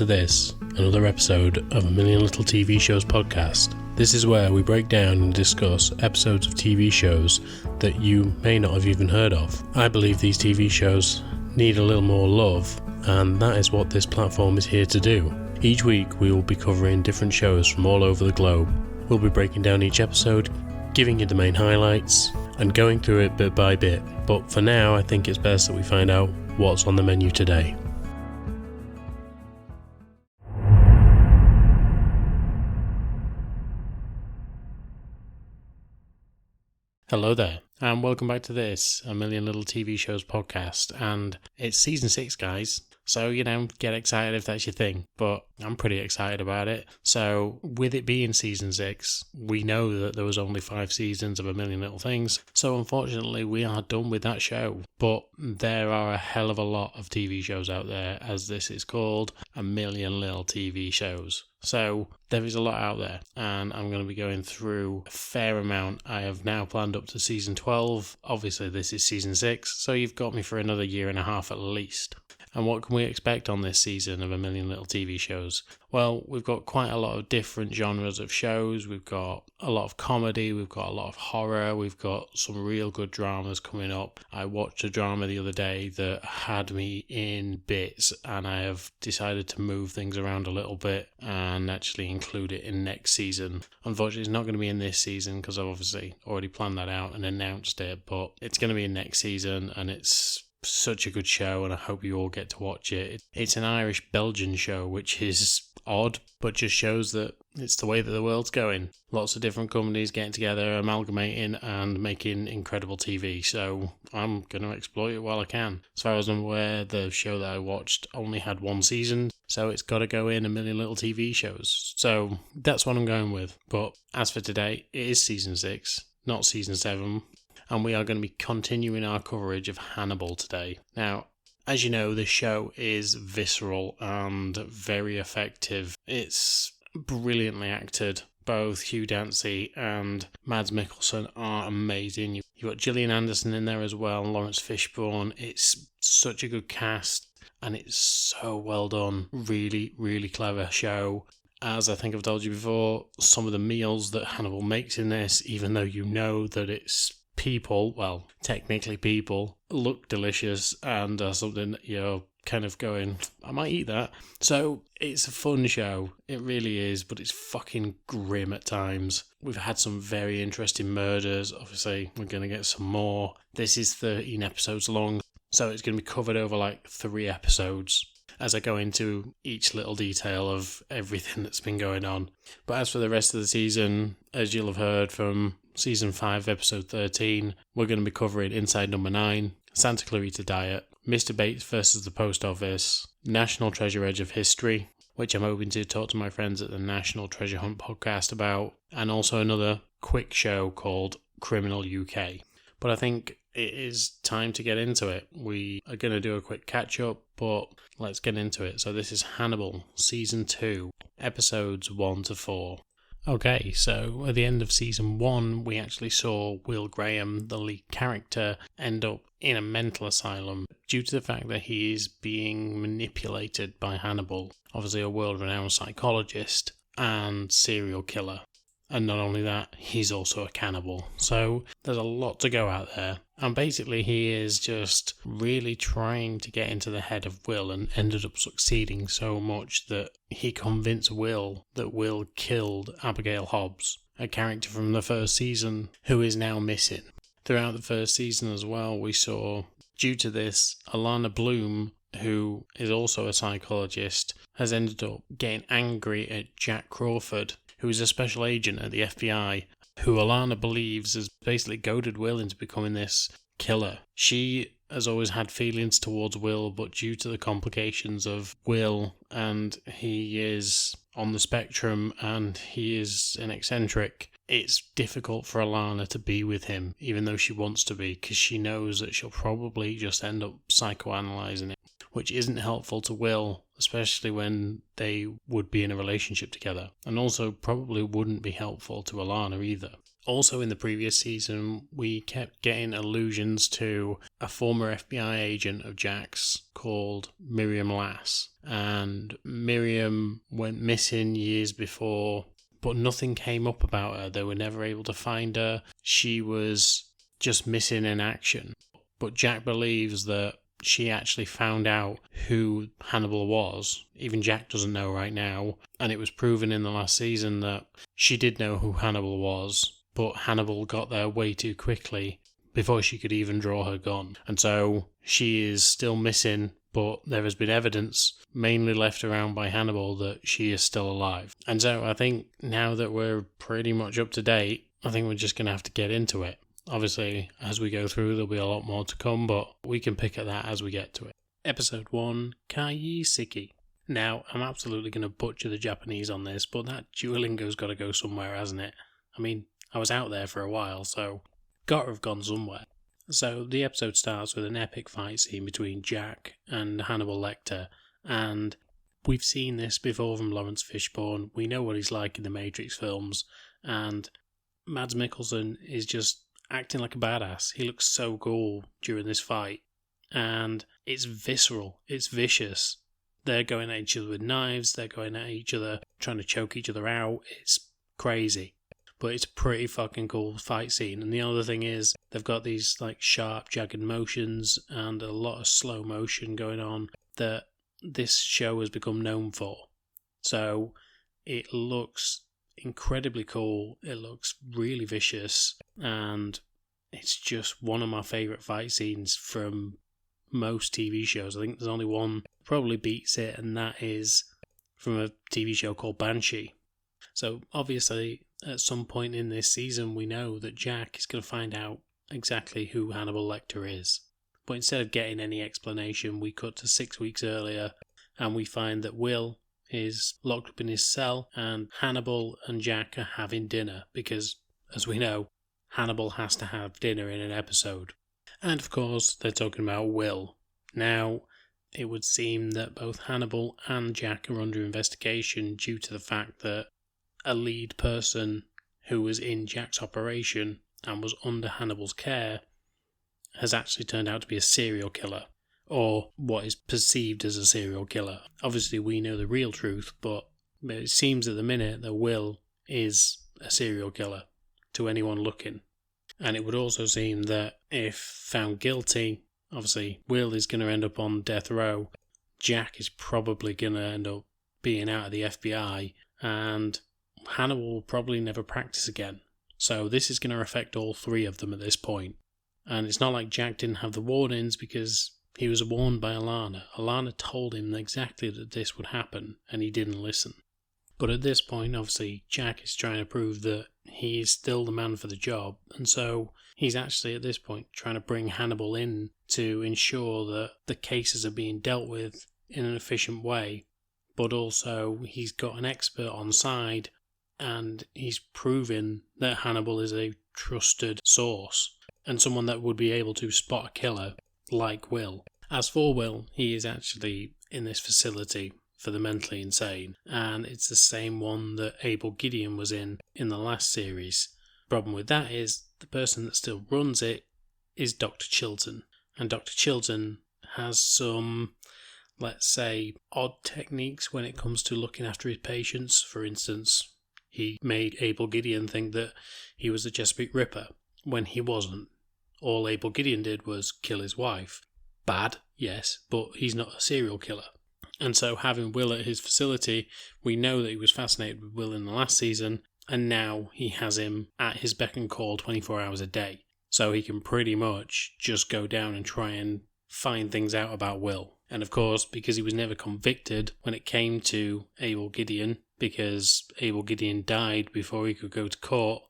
To this, another episode of A Million Little TV Shows podcast. This is where we break down and discuss episodes of TV shows that you may not have even heard of. I believe these TV shows need a little more love, and that is what this platform is here to do. Each week we will be covering different shows from all over the globe. We'll be breaking down each episode, giving you the main highlights, and going through it bit by bit. But for now, I think it's best that we find out what's on the menu today. Hello there, and welcome back to this A Million Little TV Shows podcast, and it's season 6, guys, so, get excited if that's your thing, but I'm pretty excited about it. So, with it being season 6, we know that there was only 5 seasons of A Million Little Things, so unfortunately we are done with that show, but there are a hell of a lot of TV shows out there, as this is called, A Million Little TV Shows. So there is a lot out there, and I'm going to be going through a fair amount. I have now planned up to season 12. Obviously this is season 6, so you've got me for another year and a half at least. And what can we expect on this season of A Million Little TV Shows? Well, we've got quite a lot of different genres of shows. We've got a lot of comedy, we've got a lot of horror, we've got some real good dramas coming up. I watched a drama the other day that had me in bits, and I have decided to move things around a little bit and actually include it in next season. Unfortunately, it's not going to be in this season because I've obviously already planned that out and announced it, but it's going to be in next season, and it's such a good show, and I hope you all get to watch it. It's an Irish-Belgian show, which is odd, but just shows that it's the way that the world's going. Lots of different companies getting together, amalgamating, and making incredible TV, so I'm going to exploit it while I can. As far as I'm aware, the show that I watched only had 1 season, so it's got to go in A Million Little TV Shows. So that's what I'm going with. But as for today, it is season 6, not season 7. And we are going to be continuing our coverage of Hannibal today. Now, as you know, this show is visceral and very effective. It's brilliantly acted. Both Hugh Dancy and Mads Mikkelsen are amazing. You've got Gillian Anderson in there as well, Lawrence Fishburne. It's such a good cast, and it's so well done. Really, really clever show. As I think I've told you before, some of the meals that Hannibal makes in this, even though you know that it's people, well, technically people, look delicious and are something that you're kind of going, I might eat that. So it's a fun show, it really is, but it's fucking grim at times. We've had some very interesting murders, obviously we're going to get some more. This is 13 episodes long, so it's going to be covered over like 3 episodes as I go into each little detail of everything that's been going on. But as for the rest of the season, as you'll have heard from Season 5, Episode 13, we're going to be covering Inside Number 9, Santa Clarita Diet, Mr. Bates versus the Post Office, National Treasure Edge of History, which I'm hoping to talk to my friends at the National Treasure Hunt podcast about, and also another quick show called Criminal UK. But I think it is time to get into it. We are going to do a quick catch-up, but let's get into it. So this is Hannibal, Season 2, Episodes 1 to 4. Okay, so at the end of season 1, we actually saw Will Graham, the lead character, end up in a mental asylum due to the fact that he is being manipulated by Hannibal, obviously a world-renowned psychologist and serial killer. And not only that, he's also a cannibal. So there's a lot to go out there. And basically he is just really trying to get into the head of Will, and ended up succeeding so much that he convinced Will that Will killed Abigail Hobbs, a character from the first season who is now missing. Throughout the first season as well, we saw, due to this, Alana Bloom, who is also a psychologist, has ended up getting angry at Jack Crawford, who is a special agent at the FBI, who Alana believes has basically goaded Will into becoming this killer. She has always had feelings towards Will, but due to the complications of Will, and he is on the spectrum and he is an eccentric, it's difficult for Alana to be with him, even though she wants to be, because she knows that she'll probably just end up psychoanalyzing it, which isn't helpful to Will, especially when they would be in a relationship together, and also probably wouldn't be helpful to Alana either. Also in the previous season, we kept getting allusions to a former FBI agent of Jack's called Miriam Lass. And Miriam went missing years before, but nothing came up about her. They were never able to find her. She was just missing in action. But Jack believes that she actually found out who Hannibal was. Even Jack doesn't know right now. And it was proven in the last season that she did know who Hannibal was, but Hannibal got there way too quickly before she could even draw her gun. And so she is still missing, but there has been evidence, mainly left around by Hannibal, that she is still alive. And so I think now that we're pretty much up to date, I think we're just going to have to get into it. Obviously, as we go through, there'll be a lot more to come, but we can pick at that as we get to it. Episode 1, Kaiseki. Now, I'm absolutely going to butcher the Japanese on this, but that Duolingo's got to go somewhere, hasn't it? I mean, I was out there for a while, so got to have gone somewhere. So the episode starts with an epic fight scene between Jack and Hannibal Lecter, and we've seen this before from Lawrence Fishburne. We know what he's like in the Matrix films, and Mads Mikkelsen is just acting like a badass. He looks so cool during this fight, and it's visceral, it's vicious. They're going at each other with knives, they're going at each other, trying to choke each other out. It's crazy, but it's a pretty fucking cool fight scene. And the other thing is, they've got these like sharp, jagged motions and a lot of slow motion going on that this show has become known for. So it looks incredibly cool, it looks really vicious, and it's just one of my favourite fight scenes from most TV shows. I think there's only one that probably beats it, and that is from a TV show called Banshee. So obviously at some point in this season we know that Jack is going to find out exactly who Hannibal Lecter is. But instead of getting any explanation, we cut to 6 weeks earlier and we find that Will is locked up in his cell, and Hannibal and Jack are having dinner because, as we know, Hannibal has to have dinner in an episode. And of course, they're talking about Will. Now, it would seem that both Hannibal and Jack are under investigation due to the fact that a lead person who was in Jack's operation and was under Hannibal's care has actually turned out to be a serial killer, or what is perceived as a serial killer. Obviously, we know the real truth, but it seems at the minute that Will is a serial killer to anyone looking. And it would also seem that if found guilty, obviously Will is going to end up on death row, Jack is probably going to end up being out of the FBI, and Hannibal will probably never practice again. So this is going to affect all three of them at this point. And it's not like Jack didn't have the warnings, because he was warned by Alana. Alana told him exactly that this would happen, and he didn't listen. But at this point, obviously, Jack is trying to prove that he is still the man for the job, and so he's actually at this point trying to bring Hannibal in to ensure that the cases are being dealt with in an efficient way. But also, he's got an expert on side, and he's proving that Hannibal is a trusted source, and someone that would be able to spot a killer like Will. As for Will, he is actually in this facility for the mentally insane, and it's the same one that Abel Gideon was in the last series. The problem with that is the person that still runs it is Dr. Chilton, and Dr. Chilton has some, let's say, odd techniques when it comes to looking after his patients. For instance, he made Abel Gideon think that he was the Chesapeake Ripper when he wasn't. All Abel Gideon did was kill his wife. Bad, yes, but he's not a serial killer. And so having Will at his facility, we know that he was fascinated with Will in the last season, and now he has him at his beck and call 24 hours a day. So he can pretty much just go down and try and find things out about Will. And of course, because he was never convicted when it came to Abel Gideon, because Abel Gideon died before he could go to court,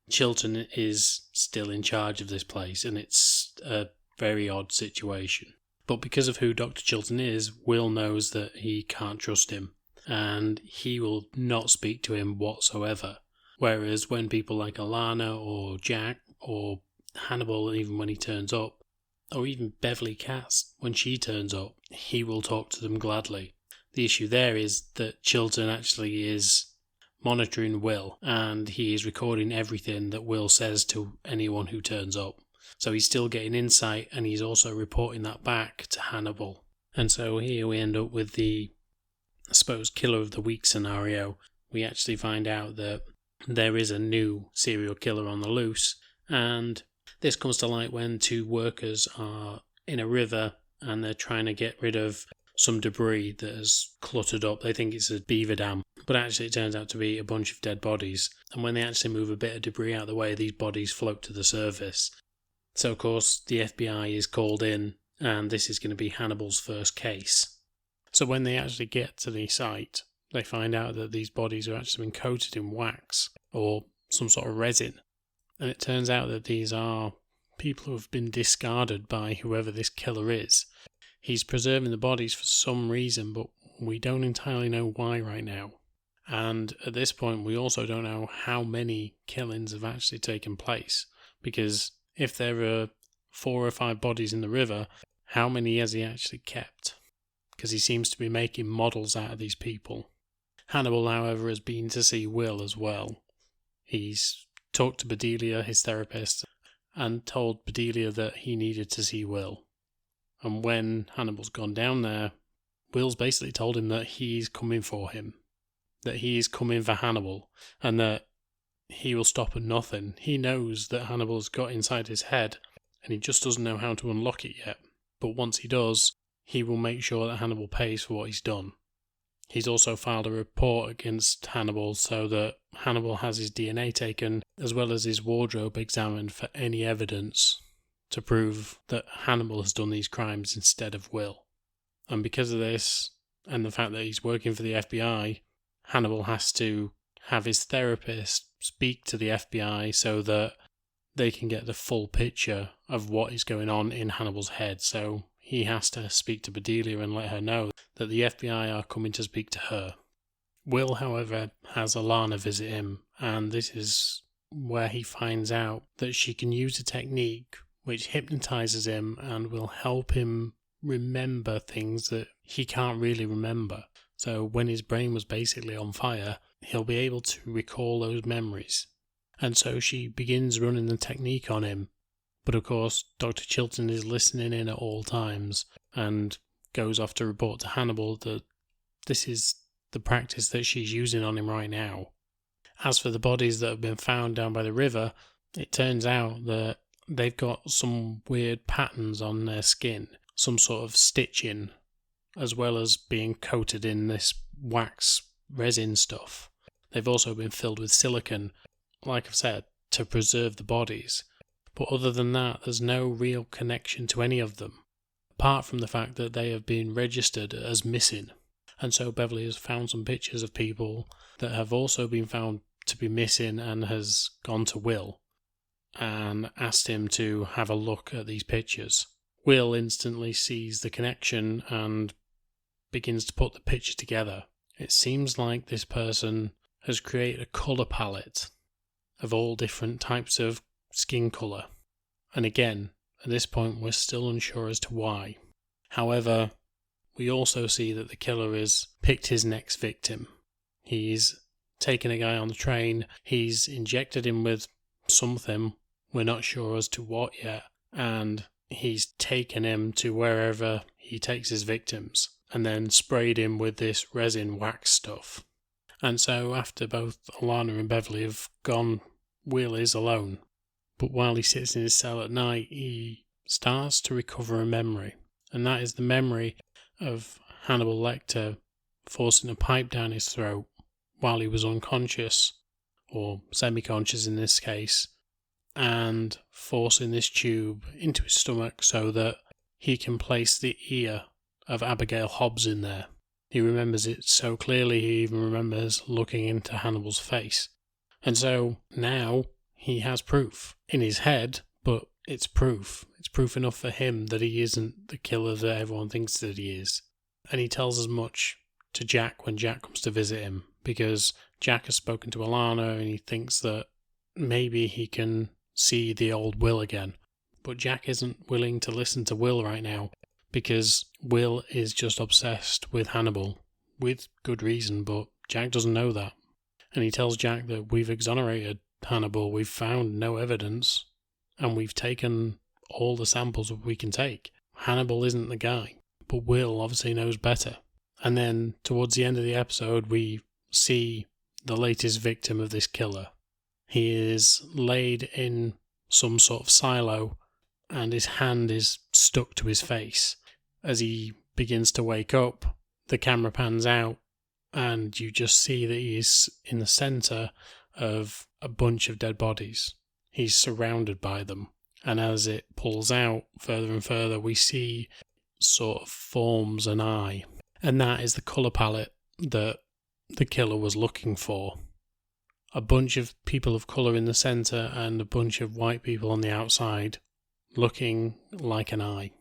Chilton is still in charge of this place, and it's a very odd situation. But because of who Dr. Chilton is, Will knows that he can't trust him, and he will not speak to him whatsoever. Whereas when people like Alana or Jack or Hannibal, even when he turns up, or even Beverly Cass, when she turns up, he will talk to them gladly. The issue there is that Chilton actually is monitoring Will, and he is recording everything that Will says to anyone who turns up. So he's still getting insight, and he's also reporting that back to Hannibal. And so here we end up with the, I suppose, killer of the week scenario. We actually find out that there is a new serial killer on the loose, and this comes to light when two workers are in a river and they're trying to get rid of some debris that has cluttered up. They think it's a beaver dam, but actually it turns out to be a bunch of dead bodies. And when they actually move a bit of debris out of the way, these bodies float to the surface. So of course the FBI is called in, and this is going to be Hannibal's first case. So when they actually get to the site, they find out that these bodies are actually been coated in wax or some sort of resin. And it turns out that these are people who have been discarded by whoever this killer is. He's preserving the bodies for some reason, but we don't entirely know why right now. And at this point, we also don't know how many killings have actually taken place. Because if there are 4 or 5 bodies in the river, how many has he actually kept? Because he seems to be making models out of these people. Hannibal, however, has been to see Will as well. He's talked to Bedelia, his therapist, and told Bedelia that he needed to see Will. And when Hannibal's gone down there, Will's basically told him that he's coming for him, that he is coming for Hannibal, and that he will stop at nothing. He knows that Hannibal's got inside his head, and he just doesn't know how to unlock it yet. But once he does, he will make sure that Hannibal pays for what he's done. He's also filed a report against Hannibal so that Hannibal has his DNA taken, as well as his wardrobe examined for any evidence to prove that Hannibal has done these crimes instead of Will. And because of this, and the fact that he's working for the FBI, Hannibal has to have his therapist speak to the FBI so that they can get the full picture of what is going on in Hannibal's head. So he has to speak to Bedelia and let her know that the FBI are coming to speak to her. Will, however, has Alana visit him, and this is where he finds out that she can use a technique which hypnotizes him and will help him remember things that he can't really remember. So when his brain was basically on fire, he'll be able to recall those memories. And so she begins running the technique on him. But of course, Dr. Chilton is listening in at all times and goes off to report to Hannibal that this is the practice that she's using on him right now. As for the bodies that have been found down by the river, it turns out that they've got some weird patterns on their skin, some sort of stitching, as well as being coated in this wax resin stuff. They've also been filled with silicone, like I've said, to preserve the bodies. But other than that, there's no real connection to any of them, apart from the fact that they have been registered as missing. And so Beverly has found some pictures of people that have also been found to be missing and has gone to Will and asked him to have a look at these pictures. Will instantly sees the connection and begins to put the picture together. It seems like this person has created a colour palette of all different types of skin colour. And again, at this point we're still unsure as to why. However, we also see that the killer has picked his next victim. He's taken a guy on the train, he's injected him with something, we're not sure as to what yet, and he's taken him to wherever he takes his victims, and then sprayed him with this resin wax stuff. And so after both Alana and Beverly have gone, Will is alone. But while he sits in his cell at night, he starts to recover a memory. And that is the memory of Hannibal Lecter forcing a pipe down his throat while he was unconscious, or semi-conscious in this case, and forcing this tube into his stomach so that he can place the ear of Abigail Hobbs in there. He remembers it so clearly, he even remembers looking into Hannibal's face. And so now he has proof in his head, but it's proof. It's proof enough for him that he isn't the killer that everyone thinks that he is. And he tells as much to Jack when Jack comes to visit him, because Jack has spoken to Alana and he thinks that maybe he can see the old Will again. But Jack isn't willing to listen to Will right now, because Will is just obsessed with Hannibal, with good reason, but Jack doesn't know that. And he tells Jack that we've exonerated Hannibal, we've found no evidence, and we've taken all the samples that we can take. Hannibal isn't the guy, but Will obviously knows better. And then towards the end of the episode, we see the latest victim of this killer. He is laid in some sort of silo, and his hand is stuck to his face. As he begins to wake up, the camera pans out, and you just see that he is in the centre of a bunch of dead bodies. He's surrounded by them. And as it pulls out further and further, we see sort of forms an eye. And that is the colour palette that the killer was looking for. A bunch of people of colour in the centre and a bunch of white people on the outside looking like an eye.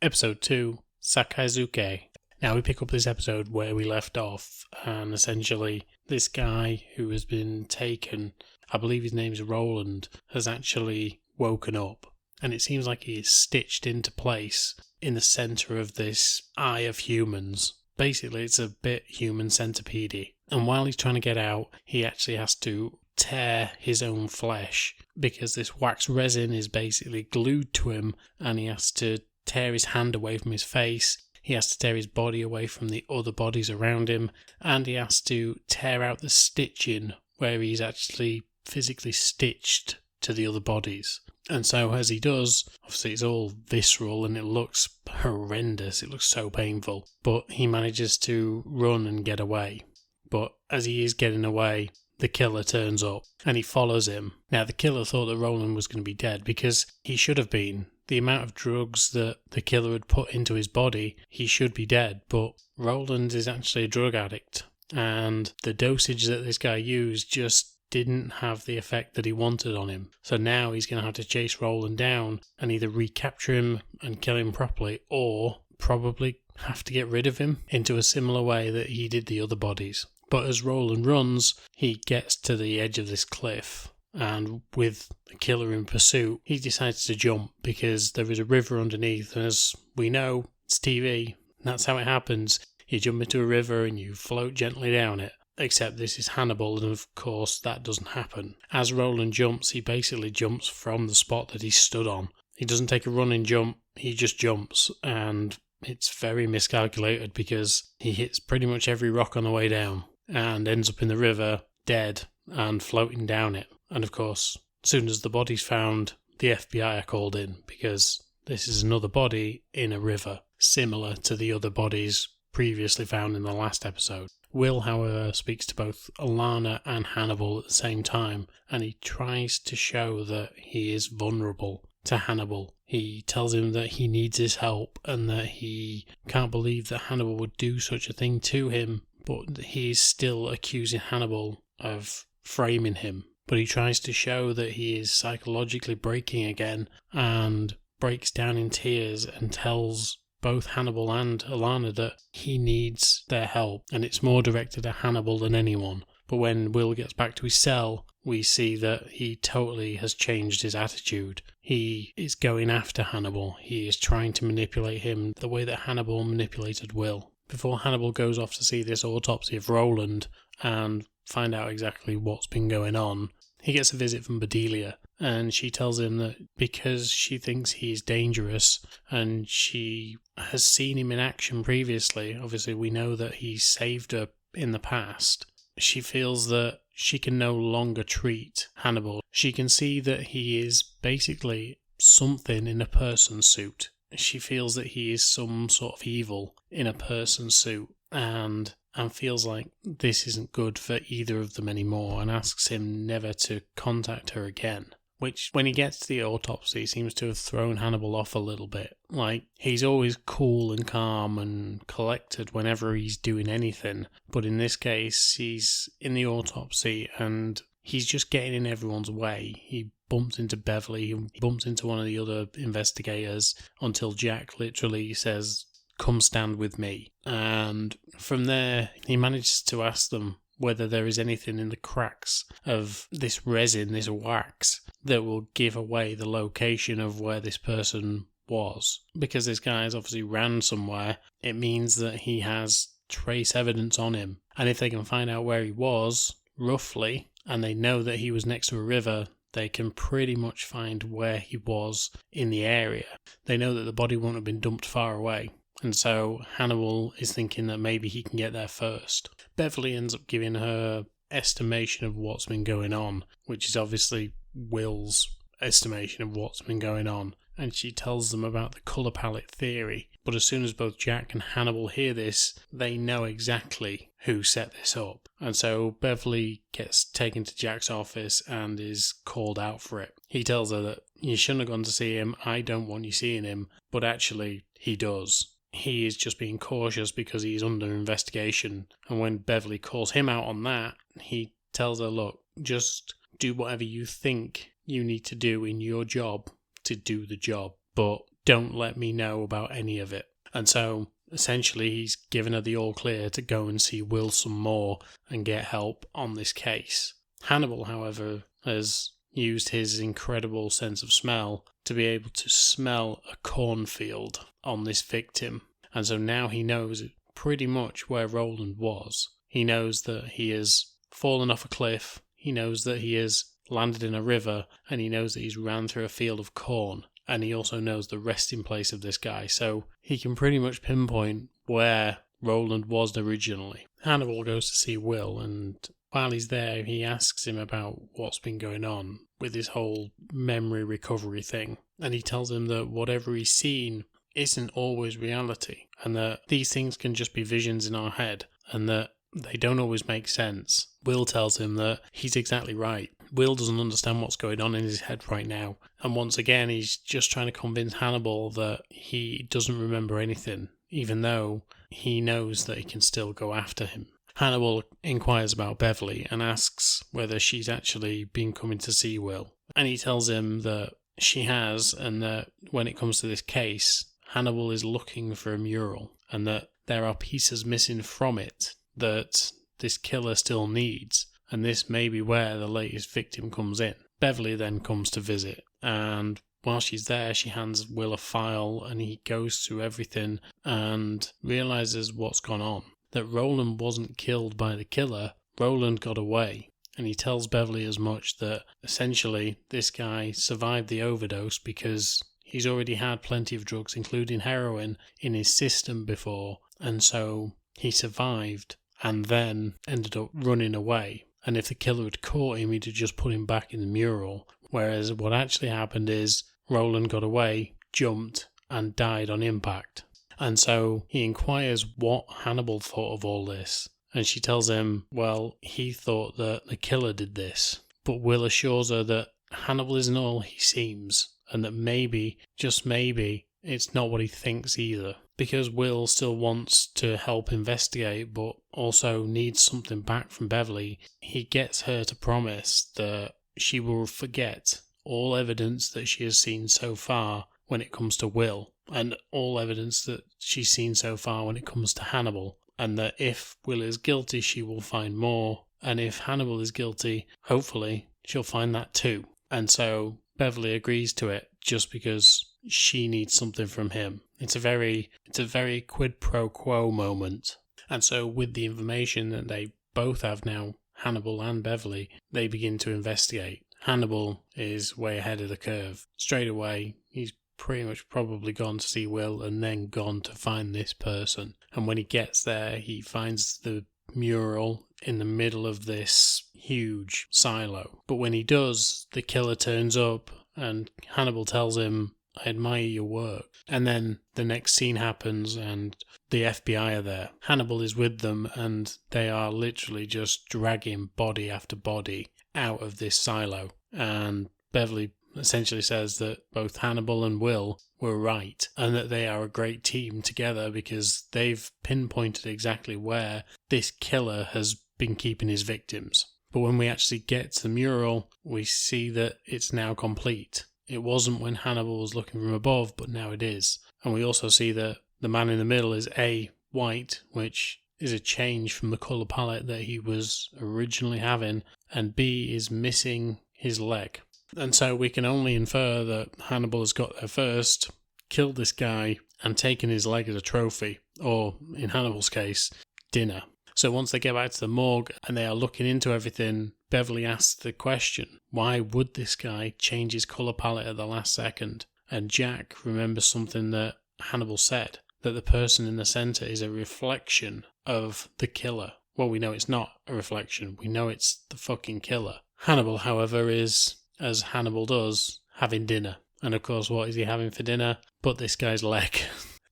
Episode 2, Sakazuke. Now we pick up this episode where we left off, and essentially this guy who has been taken, I believe his name's Roland, has actually woken up, and it seems like he is stitched into place in the centre of this eye of humans. Basically, it's a bit human centipede-y. And while he's trying to get out, he actually has to tear his own flesh because this wax resin is basically glued to him, and he has to tear his hand away from his face. He has to tear his body away from the other bodies around him, and he has to tear out the stitching where he's actually physically stitched to the other bodies. And so as he does, obviously it's all visceral and it looks horrendous, it looks so painful, but he manages to run and get away. But as he is getting away, the killer turns up and he follows him. Now the killer thought that Roland was going to be dead because he should have been. The amount of drugs that the killer had put into his body, he should be dead, but Roland is actually a drug addict, and the dosage that this guy used just didn't have the effect that he wanted on him. So now he's going to have to chase Roland down and either recapture him and kill him properly, or probably have to get rid of him into a similar way that he did the other bodies. But as Roland runs, he gets to the edge of this cliff, and with the killer in pursuit, he decides to jump because there is a river underneath, and as we know, it's TV, that's how it happens. You jump into a river and you float gently down it. Except this is Hannibal, and of course that doesn't happen. As Roland jumps, he basically jumps from the spot that he stood on. He doesn't take a running jump, he just jumps, and it's very miscalculated because he hits pretty much every rock on the way down and ends up in the river, dead, and floating down it. And of course, as soon as the body's found, the FBI are called in because this is another body in a river, similar to the other bodies previously found in the last episode. Will, however, speaks to both Alana and Hannibal at the same time, and he tries to show that he is vulnerable to Hannibal. He tells him that he needs his help and that he can't believe that Hannibal would do such a thing to him, but he's still accusing Hannibal of framing him. But he tries to show that he is psychologically breaking again and breaks down in tears and tells both Hannibal and Alana that he needs their help, and it's more directed at Hannibal than anyone. But when Will gets back to his cell, we see that he totally has changed his attitude. He is going after Hannibal. He is trying to manipulate him the way that Hannibal manipulated Will. Before Hannibal goes off to see this autopsy of Roland and find out exactly what's been going on, he gets a visit from Bedelia, and she tells him that because she thinks he's dangerous and she has seen him in action previously, obviously we know that he saved her in the past, she feels that she can no longer treat Hannibal. She can see that he is basically something in a person suit. She feels that he is some sort of evil in a person suit, and feels like this isn't good for either of them anymore, and asks him never to contact her again. Which, when he gets to the autopsy, seems to have thrown Hannibal off a little bit. Like, he's always cool and calm and collected whenever he's doing anything, but in this case, he's in the autopsy and he's just getting in everyone's way. He bumps into Beverly, he bumps into one of the other investigators, until Jack literally says, "Come stand with me." And from there, he manages to ask them whether there is anything in the cracks of this resin, this wax, that will give away the location of where this person was. Because this guy has obviously ran somewhere, it means that he has trace evidence on him. And if they can find out where he was, roughly, and they know that he was next to a river, they can pretty much find where he was in the area. They know that the body won't have been dumped far away. And so Hannibal is thinking that maybe he can get there first. Beverly ends up giving her estimation of what's been going on, which is obviously Will's estimation of what's been going on. And she tells them about the colour palette theory. But as soon as both Jack and Hannibal hear this, they know exactly who set this up. And so Beverly gets taken to Jack's office and is called out for it. He tells her that you shouldn't have gone to see him, I don't want you seeing him, but actually he does. He is just being cautious because he's under investigation. And when Beverly calls him out on that, he tells her, look, just do whatever you think you need to do in your job to do the job, but don't let me know about any of it. And so essentially he's given her the all clear to go and see Will some more and get help on this case. Hannibal, however, has used his incredible sense of smell to be able to smell a cornfield on this victim. And so now he knows pretty much where Roland was. He knows that he has fallen off a cliff. He knows that he has landed in a river, and he knows that he's ran through a field of corn. And he also knows the resting place of this guy. So he can pretty much pinpoint where Roland was originally. Hannibal goes to see Will, and while he's there, he asks him about what's been going on with this whole memory recovery thing. And he tells him that whatever he's seen isn't always reality, and that these things can just be visions in our head, and that they don't always make sense. Will tells him that he's exactly right. Will doesn't understand what's going on in his head right now. And once again, he's just trying to convince Hannibal that he doesn't remember anything, even though he knows that he can still go after him. Hannibal inquires about Beverly and asks whether she's actually been coming to see Will. And he tells him that she has, and that when it comes to this case, Hannibal is looking for a mural, and that there are pieces missing from it that this killer still needs, and this may be where the latest victim comes in. Beverly then comes to visit, and while she's there, she hands Will a file, and he goes through everything and realises what's gone on. That Roland wasn't killed by the killer, Roland got away. And he tells Beverly as much, that essentially this guy survived the overdose because he's already had plenty of drugs, including heroin, in his system before, and so he survived and then ended up running away. And if the killer had caught him, he'd have just put him back in the mural. Whereas what actually happened is Roland got away, jumped, and died on impact. And so he inquires what Hannibal thought of all this. And she tells him, well, he thought that the killer did this. But Will assures her that Hannibal isn't all he seems, and that maybe, just maybe, it's not what he thinks either. Because Will still wants to help investigate, but also needs something back from Beverly, he gets her to promise that she will forget all evidence that she has seen so far when it comes to Will, and all evidence that she's seen so far when it comes to Hannibal, and that if Will is guilty, she will find more, and if Hannibal is guilty, hopefully, she'll find that too. And so Beverly agrees to it just because she needs something from him. It's a very quid pro quo moment. And so with the information that they both have now, Hannibal and Beverly, they begin to investigate. Hannibal is way ahead of the curve. Straight away, he's pretty much probably gone to see Will and then gone to find this person. And when he gets there, he finds the mural in the middle of this huge silo. But when he does, the killer turns up and Hannibal tells him, I admire your work. And then the next scene happens and the FBI are there. Hannibal is with them and they are literally just dragging body after body out of this silo. And Beverly essentially says that both Hannibal and Will were right and that they are a great team together because they've pinpointed exactly where this killer has been keeping his victims. But when we actually get to the mural, we see that it's now complete. It wasn't when Hannibal was looking from above, but now it is. And we also see that the man in the middle is A, white, which is a change from the colour palette that he was originally having, and B is missing his leg. And so we can only infer that Hannibal has got there first, killed this guy, and taken his leg as a trophy, or in Hannibal's case, dinner. So once they get back to the morgue and they are looking into everything, Beverly asks the question, why would this guy change his colour palette at the last second? And Jack remembers something that Hannibal said, that the person in the centre is a reflection of the killer. Well, we know it's not a reflection. We know it's the fucking killer. Hannibal, however, is, as Hannibal does, having dinner. And of course, what is he having for dinner? But this guy's leg.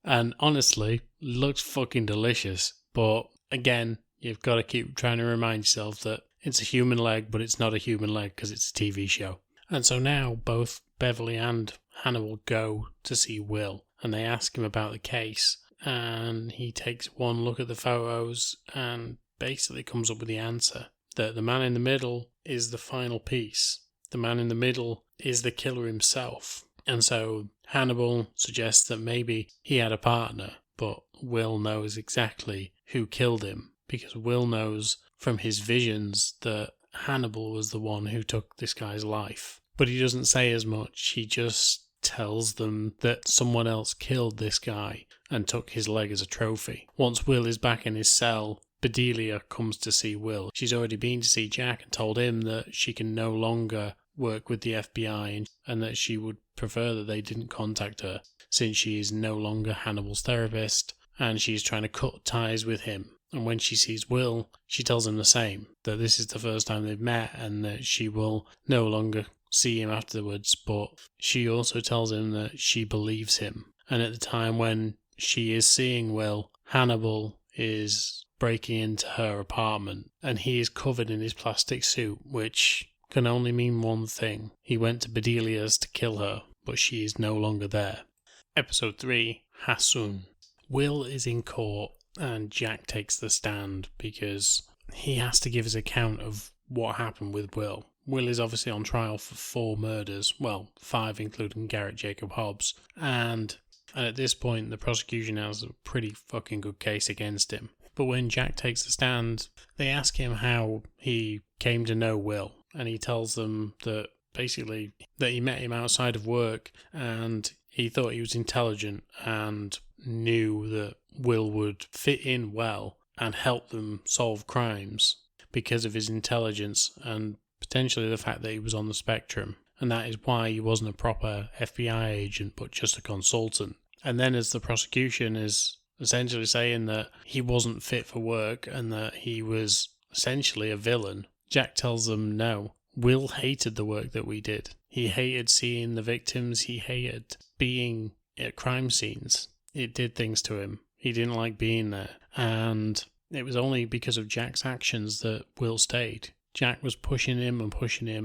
And honestly, looks fucking delicious. But again, you've got to keep trying to remind yourself that it's a human leg, but it's not a human leg because it's a TV show. And so now both Beverly and Hannibal go to see Will. And they ask him about the case. And he takes one look at the photos and basically comes up with the answer. That the man in the middle is the final piece. The man in the middle is the killer himself. And so Hannibal suggests that maybe he had a partner, but Will knows exactly who killed him, because Will knows from his visions that Hannibal was the one who took this guy's life. But he doesn't say as much. He just tells them that someone else killed this guy and took his leg as a trophy. Once Will is back in his cell, Bedelia comes to see Will. She's already been to see Jack and told him that she can no longer work with the FBI and that she would prefer that they didn't contact her since she is no longer Hannibal's therapist and she's trying to cut ties with him. And when she sees Will, she tells him the same, that this is the first time they've met and that she will no longer see him afterwards, but she also tells him that she believes him. And at the time when she is seeing Will, Hannibal is breaking into her apartment and he is covered in his plastic suit, which can only mean one thing. He went to Bedelia's to kill her, but she is no longer there. Episode 3, Hassun. Will is in court and Jack takes the stand because he has to give his account of what happened with Will. Will is obviously on trial for 4 murders, well, 5 including Garrett Jacob Hobbs, and at this point the prosecution has a pretty fucking good case against him. But when Jack takes the stand, they ask him how he came to know Will, and he tells them that basically that he met him outside of work and he thought he was intelligent and knew that Will would fit in well and help them solve crimes because of his intelligence and potentially the fact that he was on the spectrum. And that is why he wasn't a proper FBI agent but just a consultant. And then as the prosecution is essentially saying that he wasn't fit for work and that he was essentially a villain, Jack tells them no. Will hated the work that we did. He hated seeing the victims. He hated being at crime scenes. It did things to him. He didn't like being there. And it was only because of Jack's actions that Will stayed. Jack was pushing him,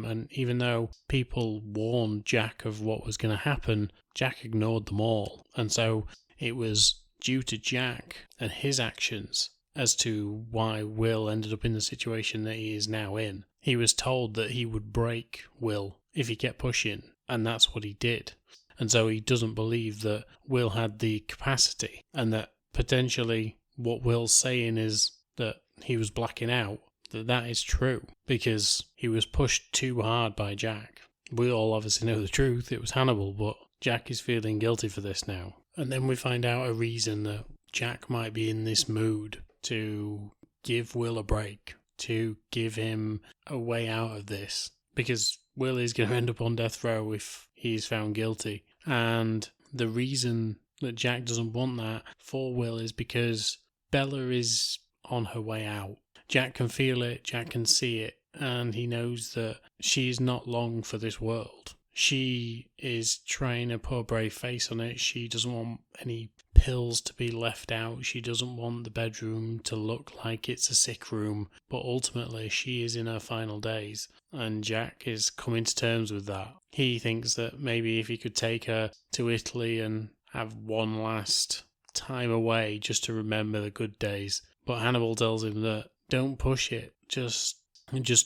and even though people warned Jack of what was going to happen, Jack ignored them all. And so it was due to Jack and his actions as to why Will ended up in the situation that he is now in. He was told that he would break Will if he kept pushing, and that's what he did. And so he doesn't believe that Will had the capacity, and that potentially what Will's saying is that he was blacking out, that is true, because he was pushed too hard by Jack. We all obviously know the truth, it was Hannibal, but Jack is feeling guilty for this now. And then we find out a reason that Jack might be in this mood to give Will a break, to give him a way out of this, because Will is going to end up on death row if he's found guilty. And the reason that Jack doesn't want that for Will is because Bella is on her way out. Jack can feel it, Jack can see it, and he knows that she's not long for this world. She is trying to put a brave face on it. She doesn't want any pills to be left out. She doesn't want the bedroom to look like it's a sick room. But ultimately, she is in her final days. And Jack is coming to terms with that. He thinks that maybe if he could take her to Italy and have one last time away just to remember the good days. But Hannibal tells him that don't push it. Just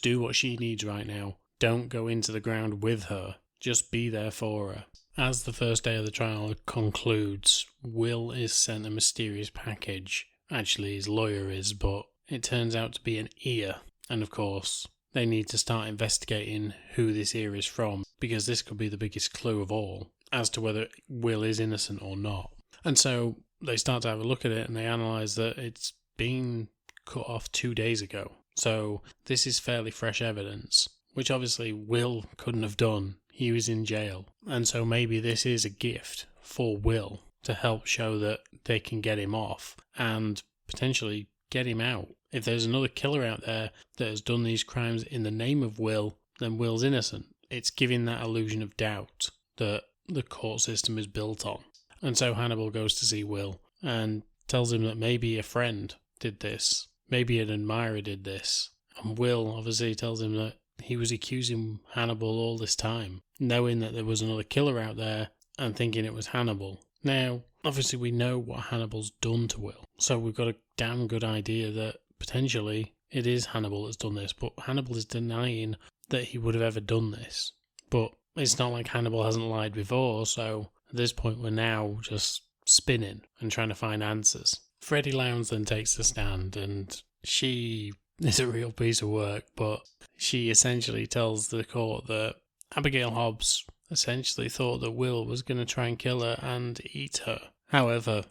do what she needs right now. Don't go into the ground with her. Just be there for her. As the first day of the trial concludes, Will is sent a mysterious package. Actually, his lawyer is, but it turns out to be an ear. And of course, they need to start investigating who this ear is from, because this could be the biggest clue of all as to whether Will is innocent or not. And so they start to have a look at it and they analyse that it's been cut off 2 days ago. So this is fairly fresh evidence, which obviously Will couldn't have done. He was in jail. And so maybe this is a gift for Will to help show that they can get him off and potentially get him out. If there's another killer out there that has done these crimes in the name of Will, then Will's innocent. It's giving that illusion of doubt that the court system is built on. And so Hannibal goes to see Will and tells him that maybe a friend did this, maybe an admirer did this. And Will obviously tells him that he was accusing Hannibal all this time, knowing that there was another killer out there and thinking it was Hannibal. Now, obviously we know what Hannibal's done to Will, so we've got a damn good idea that potentially it is Hannibal that's done this, but Hannibal is denying that he would have ever done this. But it's not like Hannibal hasn't lied before, so at this point we're now just spinning and trying to find answers. Freddie Lowndes then takes the stand, and she is a real piece of work, but she essentially tells the court that Abigail Hobbs essentially thought that Will was going to try and kill her and eat her. However,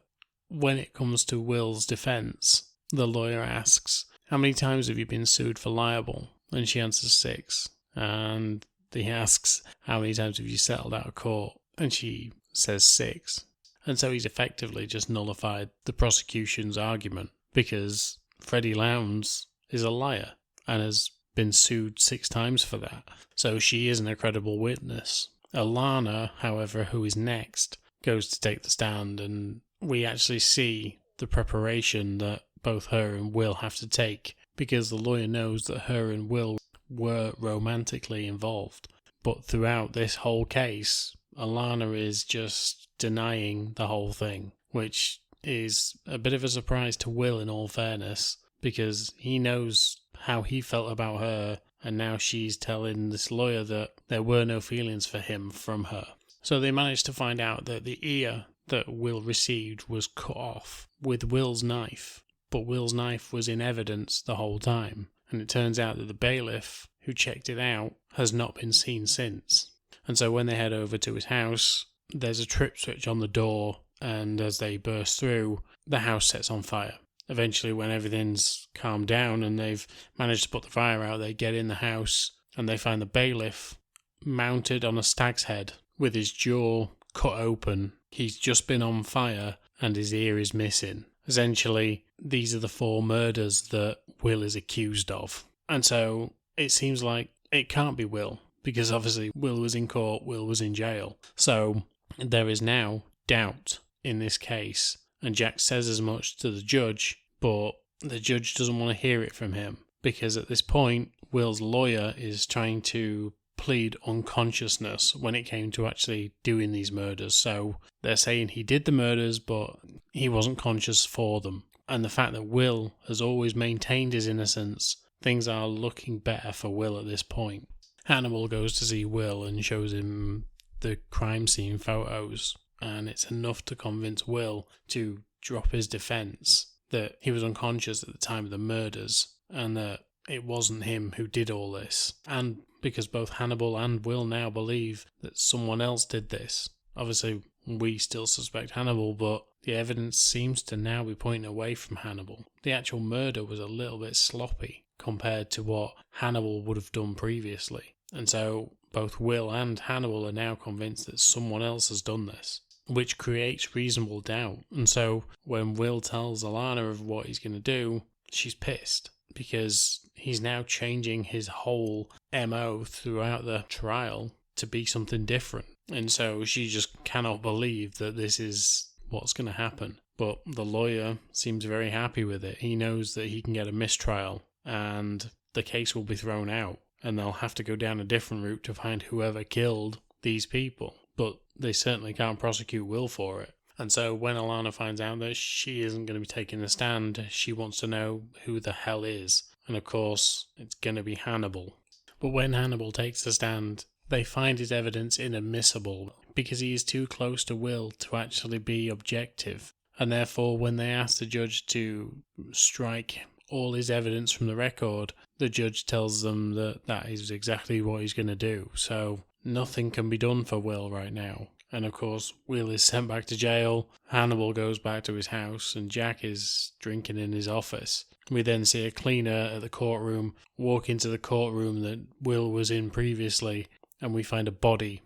when it comes to Will's defence, the lawyer asks, "How many times have you been sued for libel?" And she answers 6. And he asks, "How many times have you settled out of court?" And she says 6. And so he's effectively just nullified the prosecution's argument, because Freddie Lowndes is a liar and has been sued 6 times for that. So she isn't a credible witness. Alana, however, who is next, goes to take the stand, and we actually see the preparation that both her and Will have to take, because the lawyer knows that her and Will were romantically involved. But throughout this whole case, Alana is just denying the whole thing, which is a bit of a surprise to Will, in all fairness, because he knows how he felt about her, and now she's telling this lawyer that there were no feelings for him from her. So they managed to find out that the ear that Will received was cut off with Will's knife, but Will's knife was in evidence the whole time, and it turns out that the bailiff who checked it out has not been seen since. And so when they head over to his house, there's a trip switch on the door, and as they burst through, the house sets on fire. Eventually, when everything's calmed down and they've managed to put the fire out, they get in the house and they find the bailiff mounted on a stag's head with his jaw cut open. He's just been on fire and his ear is missing. Essentially, these are the 4 murders that Will is accused of. And so it seems like it can't be Will, because obviously Will was in court, Will was in jail. So there is now doubt in this case. And Jack says as much to the judge, but the judge doesn't want to hear it from him, because at this point, Will's lawyer is trying to plead unconsciousness when it came to actually doing these murders. So they're saying he did the murders, but he wasn't conscious for them. And the fact that Will has always maintained his innocence, things are looking better for Will at this point. Hannibal goes to see Will and shows him the crime scene photos, and it's enough to convince Will to drop his defence that he was unconscious at the time of the murders and that it wasn't him who did all this. And because both Hannibal and Will now believe that someone else did this. Obviously, we still suspect Hannibal, but the evidence seems to now be pointing away from Hannibal. The actual murder was a little bit sloppy compared to what Hannibal would have done previously. And so both Will and Hannibal are now convinced that someone else has done this, which creates reasonable doubt. And so when Will tells Alana of what he's going to do, she's pissed, because he's now changing his whole MO throughout the trial to be something different. And so she just cannot believe that this is what's going to happen. But the lawyer seems very happy with it. He knows that he can get a mistrial and the case will be thrown out, and they'll have to go down a different route to find whoever killed these people. But they certainly can't prosecute Will for it. And so when Alana finds out that she isn't going to be taking the stand, she wants to know who the hell is. And of course, it's going to be Hannibal. But when Hannibal takes the stand, they find his evidence inadmissible because he is too close to Will to actually be objective. And therefore, when they ask the judge to strike all his evidence from the record, the judge tells them that that is exactly what he's going to do. So nothing can be done for Will right now. And of course, Will is sent back to jail, Hannibal goes back to his house, and Jack is drinking in his office. We then see a cleaner at the courtroom walk into the courtroom that Will was in previously, and we find a body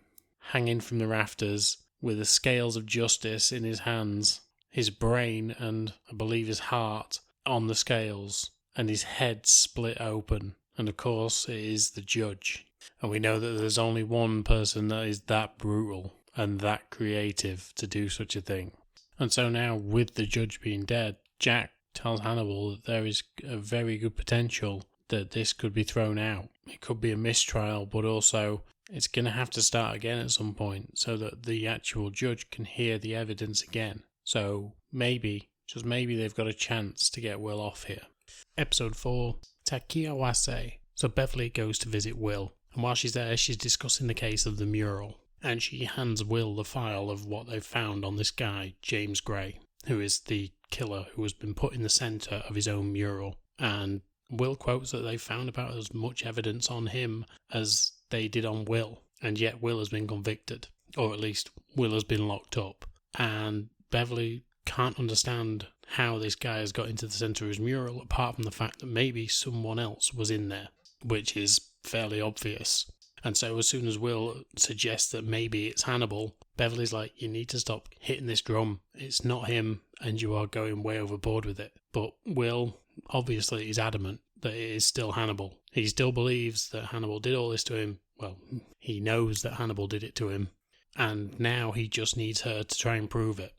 hanging from the rafters with the scales of justice in his hands, his brain and, I believe, his heart on the scales, and his head split open. And of course, it is the judge. And we know that there's only one person that is that brutal and that creative to do such a thing. And so now, with the judge being dead, Jack tells Hannibal that there is a very good potential that this could be thrown out. It could be a mistrial, but also it's going to have to start again at some point so that the actual judge can hear the evidence again. So maybe, just maybe, they've got a chance to get Will off here. Episode 4, Takiawase. So Beverly goes to visit Will, and while she's there, she's discussing the case of the mural, and she hands Will the file of what they've found on this guy, James Gray, who is the killer who has been put in the centre of his own mural. And Will quotes that they found about as much evidence on him as they did on Will, and yet Will has been convicted, or at least Will has been locked up. And Beverly can't understand how this guy has got into the centre of his mural, apart from the fact that maybe someone else was in there, which is fairly obvious. And so as soon as Will suggests that maybe it's Hannibal, Beverly's like, you need to stop hitting this drum. It's not him, and you are going way overboard with it. But Will, obviously, is adamant that it is still Hannibal. He still believes that Hannibal did all this to him. Well, he knows that Hannibal did it to him, and now he just needs her to try and prove it.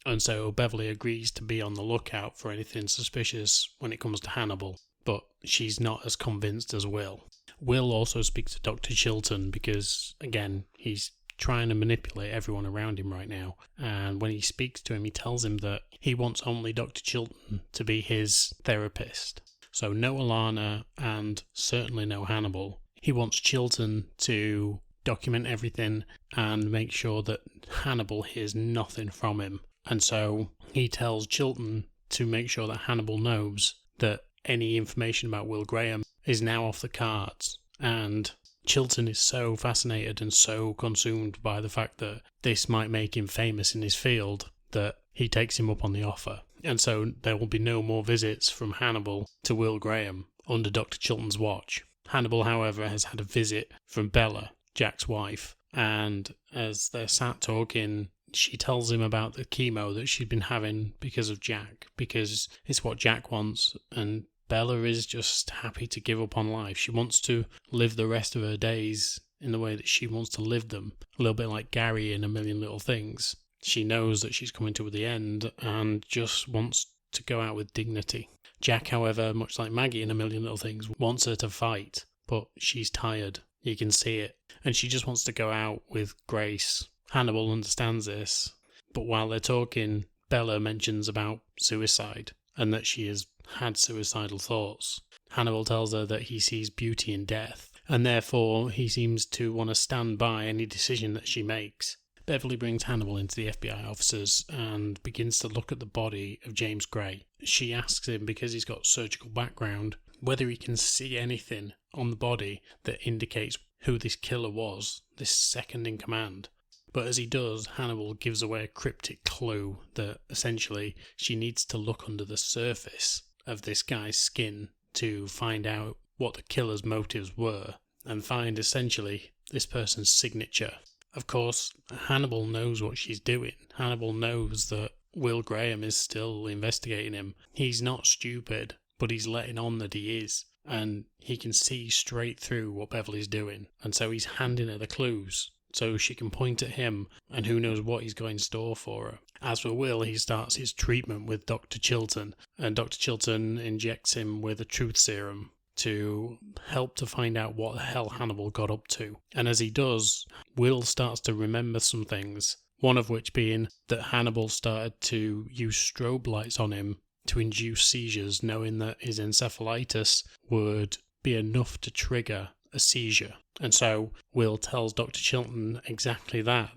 And so Beverly agrees to be on the lookout for anything suspicious when it comes to Hannibal, but she's not as convinced as Will. Will also speaks to Dr. Chilton because, again, he's trying to manipulate everyone around him right now. And when he speaks to him, he tells him that he wants only Dr. Chilton to be his therapist. So no Alana and certainly no Hannibal. He wants Chilton to document everything and make sure that Hannibal hears nothing from him. And so he tells Chilton to make sure that Hannibal knows that any information about Will Graham is now off the cards. And Chilton is so fascinated and so consumed by the fact that this might make him famous in his field that he takes him up on the offer. And so there will be no more visits from Hannibal to Will Graham under Dr. Chilton's watch. Hannibal, however, has had a visit from Bella, Jack's wife, and as they're sat talking, she tells him about the chemo that she'd been having because of Jack, because it's what Jack wants, and Bella is just happy to give up on life. She wants to live the rest of her days in the way that she wants to live them, a little bit like Gary in A Million Little Things. She knows that she's coming to the end and just wants to go out with dignity. Jack, however, much like Maggie in A Million Little Things, wants her to fight, but she's tired. You can see it. And she just wants to go out with grace. Hannibal understands this, but while they're talking, Bella mentions about suicide and that she has had suicidal thoughts. Hannibal tells her that he sees beauty in death, and therefore he seems to want to stand by any decision that she makes. Beverly brings Hannibal into the FBI offices and begins to look at the body of James Gray. She asks him, because he's got surgical background, whether he can see anything on the body that indicates who this killer was, this second in command. But as he does, Hannibal gives away a cryptic clue that essentially she needs to look under the surface of this guy's skin to find out what the killer's motives were and find essentially this person's signature. Of course, Hannibal knows what she's doing. Hannibal knows that Will Graham is still investigating him. He's not stupid, but he's letting on that he is. And he can see straight through what Beverly's doing. And so he's handing her the clues so she can point at him, and who knows what he's got in store for her. As for Will, he starts his treatment with Dr. Chilton, and Dr. Chilton injects him with a truth serum to help to find out what the hell Hannibal got up to. And as he does, Will starts to remember some things, one of which being that Hannibal started to use strobe lights on him to induce seizures, knowing that his encephalitis would be enough to trigger a seizure. And so Will tells Dr. Chilton exactly that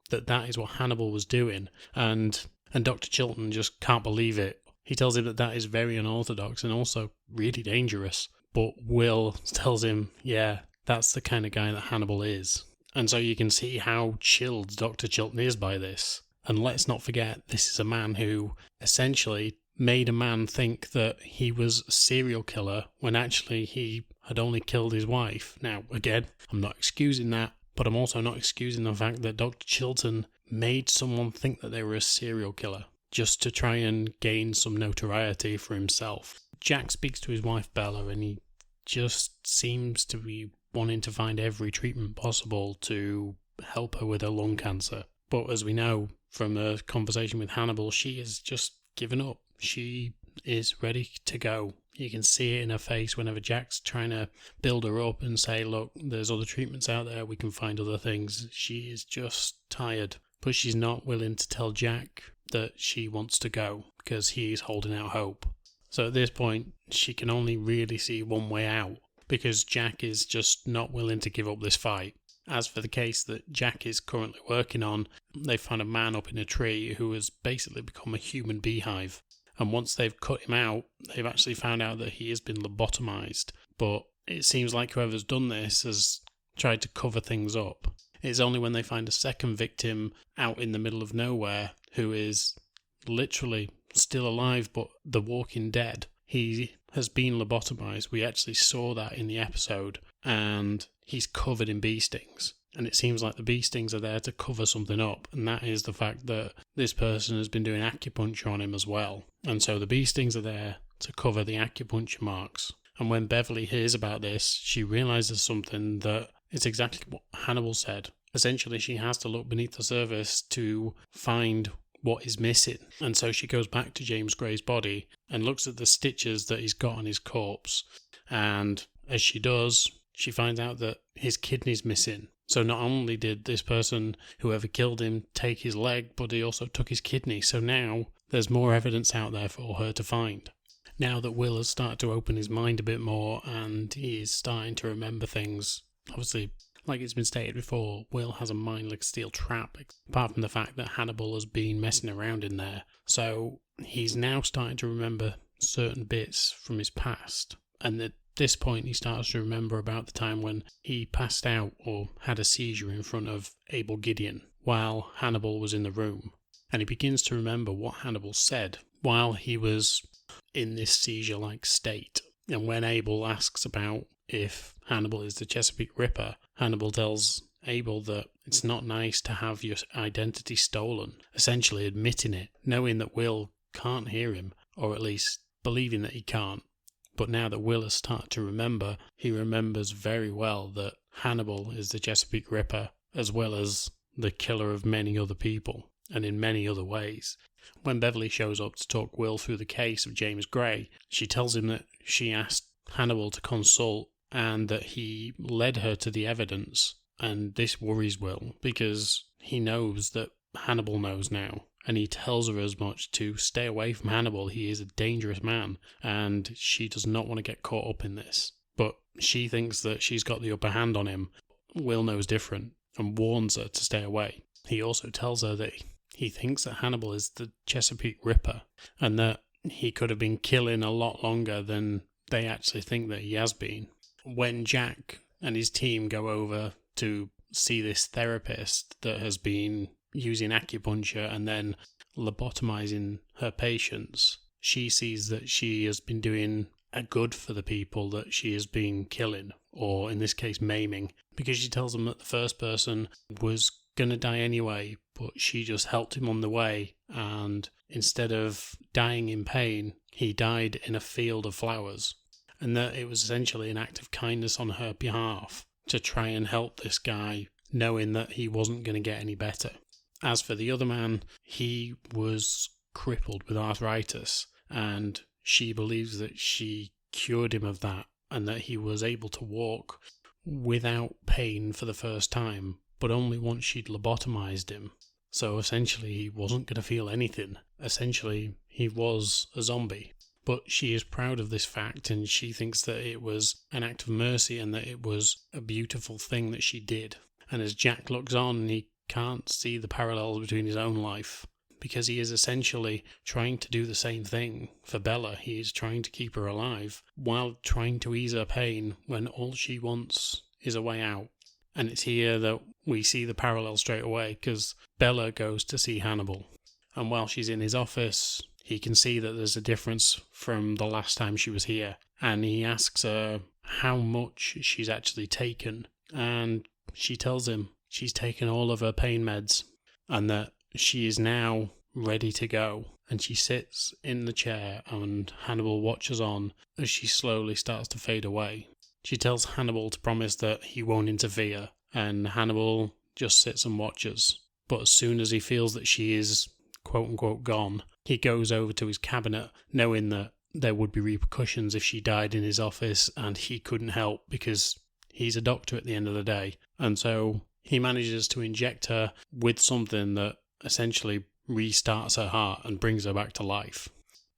is what Hannibal was doing. And Dr. Chilton just can't believe it. He tells him that is very unorthodox and also really dangerous. But Will tells him, yeah, that's the kind of guy that Hannibal is. And so you can see how chilled Dr. Chilton is by this. And let's not forget, this is a man who essentially made a man think that he was a serial killer when actually he had only killed his wife. Now, again, I'm not excusing that, but I'm also not excusing the fact that Dr. Chilton made someone think that they were a serial killer just to try and gain some notoriety for himself. Jack speaks to his wife Bella, and he just seems to be wanting to find every treatment possible to help her with her lung cancer. But as we know from a conversation with Hannibal, she has just given up. She is ready to go. You can see it in her face whenever Jack's trying to build her up and say, look, there's other treatments out there, we can find other things. She is just tired, but she's not willing to tell Jack that she wants to go because he's holding out hope. So at this point, she can only really see one way out because Jack is just not willing to give up this fight. As for the case that Jack is currently working on, they found a man up in a tree who has basically become a human beehive. And once they've cut him out, they've actually found out that he has been lobotomized. But it seems like whoever's done this has tried to cover things up. It's only when they find a second victim out in the middle of nowhere who is literally still alive but the walking dead. He has been lobotomized. We actually saw that in the episode, and he's covered in bee stings. And it seems like the bee stings are there to cover something up, and that is the fact that this person has been doing acupuncture on him as well. And so the bee stings are there to cover the acupuncture marks. And when Beverly hears about this, she realizes something, that it's exactly what Hannibal said. Essentially, she has to look beneath the surface to find what is missing. And so she goes back to James Gray's body and looks at the stitches that he's got on his corpse. And as she does, she finds out that his kidney's missing. So not only did this person, whoever killed him, take his leg, but he also took his kidney. So now there's more evidence out there for her to find. Now that Will has started to open his mind a bit more and he is starting to remember things, obviously, like it's been stated before, Will has a mind like a steel trap, apart from the fact that Hannibal has been messing around in there. So he's now starting to remember certain bits from his past. And at this point, he starts to remember about the time when he passed out or had a seizure in front of Abel Gideon while Hannibal was in the room. And he begins to remember what Hannibal said while he was in this seizure-like state. And when Abel asks about if Hannibal is the Chesapeake Ripper, Hannibal tells Abel that it's not nice to have your identity stolen, essentially admitting it, knowing that Will can't hear him, or at least believing that he can't. But now that Will has started to remember, he remembers very well that Hannibal is the Chesapeake Ripper, as well as the killer of many other people, and in many other ways. When Beverly shows up to talk Will through the case of James Gray, she tells him that she asked Hannibal to consult and that he led her to the evidence. And this worries Will because he knows that Hannibal knows now. And he tells her as much to stay away from Hannibal. He is a dangerous man, and she does not want to get caught up in this. But she thinks that she's got the upper hand on him. Will knows different and warns her to stay away. He also tells her that he thinks that Hannibal is the Chesapeake Ripper, and that he could have been killing a lot longer than they actually think that he has been. When Jack and his team go over to see this therapist that has been using acupuncture and then lobotomizing her patients, she sees that she has been doing a good for the people that she has been killing, or in this case maiming, because she tells them that the first person was going to die anyway, but she just helped him on the way, and instead of dying in pain, he died in a field of flowers, and that it was essentially an act of kindness on her behalf to try and help this guy, knowing that he wasn't going to get any better. As for the other man, he was crippled with arthritis, and she believes that she cured him of that, and that he was able to walk without pain for the first time, but only once she'd lobotomized him. So essentially he wasn't going to feel anything. Essentially he was a zombie. But she is proud of this fact, and she thinks that it was an act of mercy and that it was a beautiful thing that she did. And as Jack looks on, he can't see the parallels between his own life, because he is essentially trying to do the same thing for Bella. He is trying to keep her alive while trying to ease her pain when all she wants is a way out. And it's here that we see the parallel straight away, because Bella goes to see Hannibal. And while she's in his office, he can see that there's a difference from the last time she was here. And he asks her how much she's actually taken. And she tells him she's taken all of her pain meds and that she is now ready to go. And she sits in the chair and Hannibal watches on as she slowly starts to fade away. She tells Hannibal to promise that he won't interfere, and Hannibal just sits and watches. But as soon as he feels that she is quote-unquote gone, he goes over to his cabinet, knowing that there would be repercussions if she died in his office, and he couldn't help because he's a doctor at the end of the day. And so he manages to inject her with something that essentially restarts her heart and brings her back to life.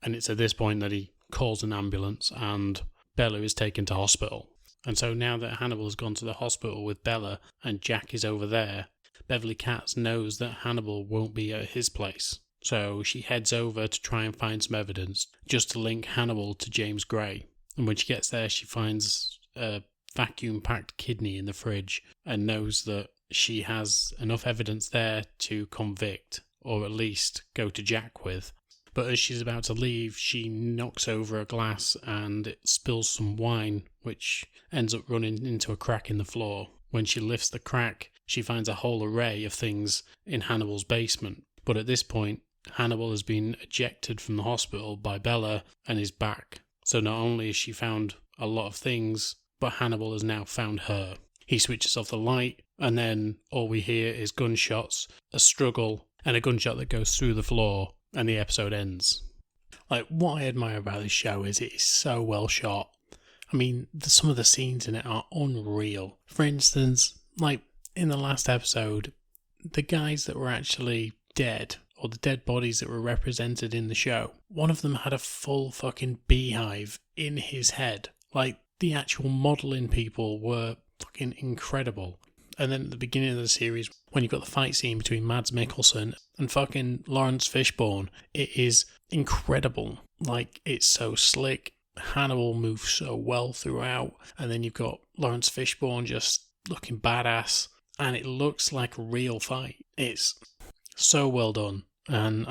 And it's at this point that he calls an ambulance and Bella is taken to hospital. And so now that Hannibal has gone to the hospital with Bella and Jack is over there, Beverly Katz knows that Hannibal won't be at his place. So she heads over to try and find some evidence just to link Hannibal to James Gray. And when she gets there, she finds a vacuum-packed kidney in the fridge and knows that she has enough evidence there to convict, or at least go to Jack with. But as she's about to leave, she knocks over a glass and it spills some wine, which ends up running into a crack in the floor. When she lifts the crack, she finds a whole array of things in Hannibal's basement. But at this point, Hannibal has been ejected from the hospital by Bella and is back. So not only has she found a lot of things, but Hannibal has now found her. He switches off the light, and then all we hear is gunshots, a struggle, and a gunshot that goes through the floor, and the episode ends. Like, what I admire about this show is it is so well shot. I mean, some of the scenes in it are unreal. For instance, like in the last episode, the guys that were actually dead, or the dead bodies that were represented in the show, one of them had a full fucking beehive in his head. Like, the actual modelling people were fucking incredible. And then at the beginning of the series, when you've got the fight scene between Mads Mikkelsen and fucking Lawrence Fishburne, it is incredible. Like, it's so slick. Hannibal moves so well throughout. And then you've got Lawrence Fishburne just looking badass. And it looks like a real fight. It's so well done. And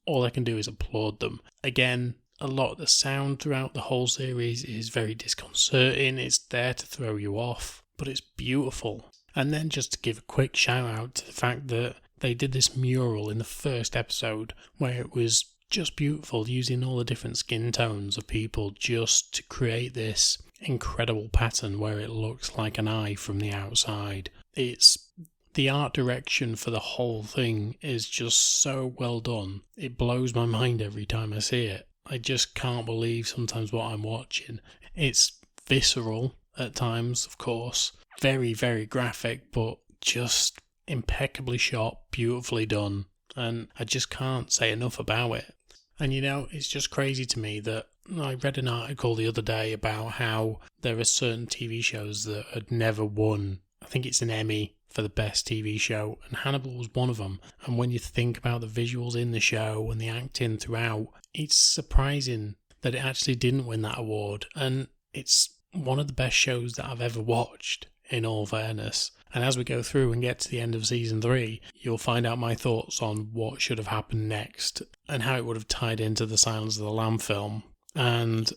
all I can do is applaud them. Again, a lot of the sound throughout the whole series is very disconcerting. It's there to throw you off. But it's beautiful. And then just to give a quick shout out to the fact that they did this mural in the first episode where it was just beautiful, using all the different skin tones of people just to create this incredible pattern where it looks like an eye from the outside. The art direction for the whole thing is just so well done. It blows my mind every time I see it. I just can't believe sometimes what I'm watching. It's visceral at times, of course. Very, very graphic, but just impeccably shot, beautifully done. And I just can't say enough about it. And it's just crazy to me that I read an article the other day about how there are certain TV shows that had never won, I think it's an Emmy for the best TV show, and Hannibal was one of them. And when you think about the visuals in the show and the acting throughout, it's surprising that it actually didn't win that award. And it's one of the best shows that I've ever watched, in all fairness. And as we go through and get to the end of season 3, you'll find out my thoughts on what should have happened next and how it would have tied into the Silence of the Lamb film. And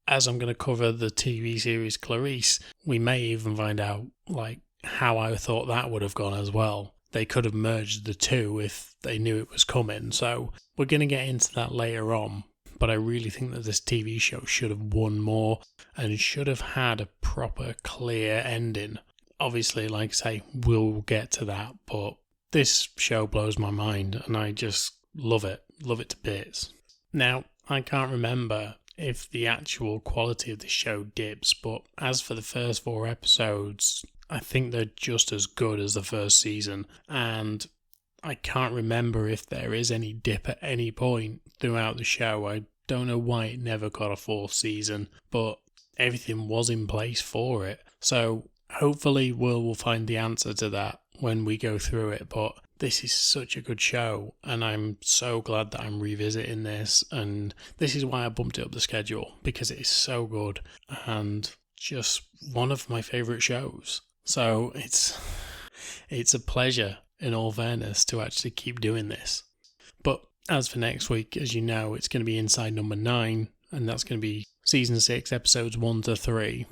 as I'm going to cover the TV series Clarice, we may even find out how I thought that would have gone as well. They could have merged the two if they knew it was coming. So we're going to get into that later on. But I really think that this TV show should have won more and should have had a proper, clear ending. Obviously, like I say, we'll get to that, but this show blows my mind and I just love it to bits. Now, I can't remember if the actual quality of the show dips, but as for the first 4 episodes, I think they're just as good as the first season, and I can't remember if there is any dip at any point throughout the show. I don't know why it never got a 4th season, but everything was in place for it. So hopefully we'll find the answer to that when we go through it. But this is such a good show, and I'm so glad that I'm revisiting this. And this is why I bumped it up the schedule, because it is so good and just one of my favourite shows. So it's a pleasure, in all fairness, to actually keep doing this. But as for next week, as you know, it's going to be Inside number 9, and that's going to be Season 6, Episodes 1 to 3.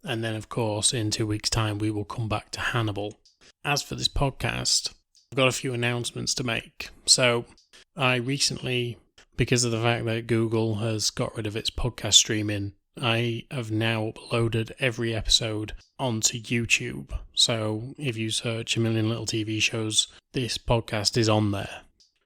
And then, of course, in 2 weeks' time, we will come back to Hannibal. As for this podcast, I've got a few announcements to make. So, I recently, because of the fact that Google has got rid of its podcast streaming, I have now uploaded every episode onto YouTube. So if you search A Million Little TV Shows, this podcast is on there.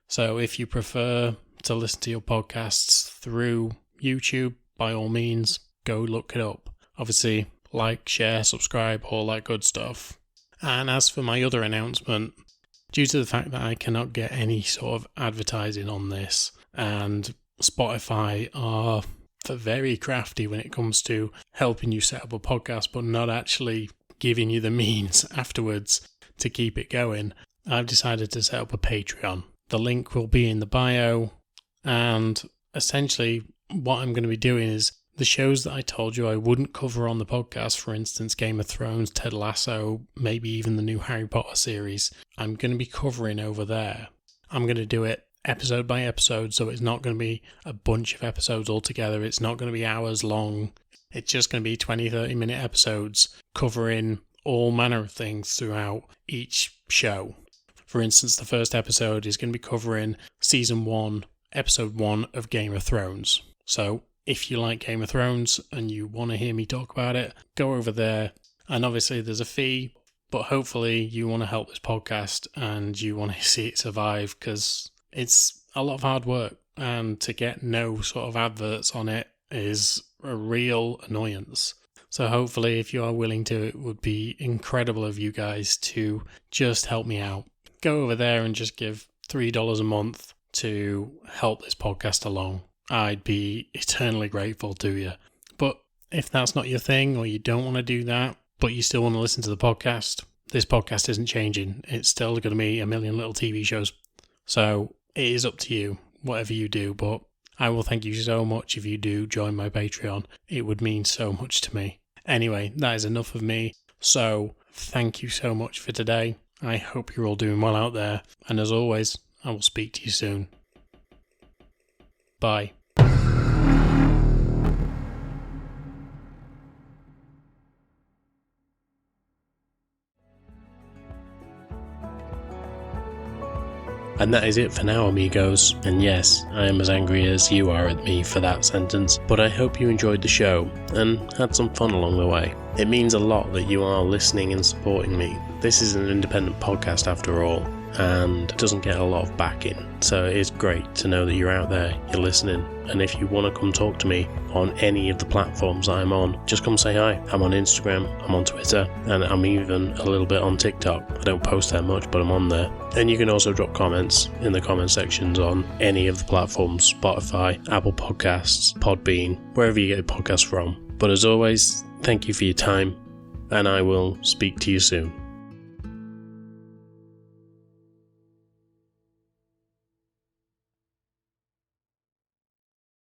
So if you prefer to listen to your podcasts through YouTube, by all means, go look it up. Obviously, like, share, subscribe, all that good stuff. And as for my other announcement, due to the fact that I cannot get any sort of advertising on this, and Spotify are very crafty when it comes to helping you set up a podcast but not actually giving you the means afterwards to keep it going, I've decided to set up a Patreon. The link will be in the bio, and essentially what I'm going to be doing is the shows that I told you I wouldn't cover on the podcast, for instance Game of Thrones, Ted Lasso, maybe even the new Harry Potter series, I'm going to be covering over there. I'm going to do it episode by episode, so it's not going to be a bunch of episodes altogether. It's not going to be hours long. It's just going to be 20-30 minute episodes covering all manner of things throughout each show. For instance, the first episode is going to be covering Season 1, Episode 1 of Game of Thrones. So if you like Game of Thrones and you want to hear me talk about it, go over there. And obviously there's a fee, but hopefully you want to help this podcast and you want to see it survive, because it's a lot of hard work, and to get no sort of adverts on it is a real annoyance. So hopefully, if you are willing to, it would be incredible of you guys to just help me out. Go over there and just give $3 a month to help this podcast along. I'd be eternally grateful to you. But if that's not your thing, or you don't want to do that, but you still want to listen to the podcast, this podcast isn't changing. It's still going to be A Million Little TV Shows. So it is up to you, whatever you do, but I will thank you so much if you do join my Patreon. It would mean so much to me. Anyway, that is enough of me. So thank you so much for today. I hope you're all doing well out there. And as always, I will speak to you soon. Bye. And that is it for now, amigos. And yes, I am as angry as you are at me for that sentence, but I hope you enjoyed the show and had some fun along the way. It means a lot that you are listening and supporting me. This is an independent podcast after all, and doesn't get a lot of backing, so it is great to know that you're out there, you're listening. And if you want to come talk to me on any of the platforms I'm on, just come say hi. I'm on Instagram, I'm on Twitter, and I'm even a little bit on TikTok. I don't post that much, but I'm on there. And you can also drop comments in the comment sections on any of the platforms: Spotify, Apple Podcasts, Podbean, wherever you get your podcasts from. But as always, thank you for your time, and I will speak to you soon.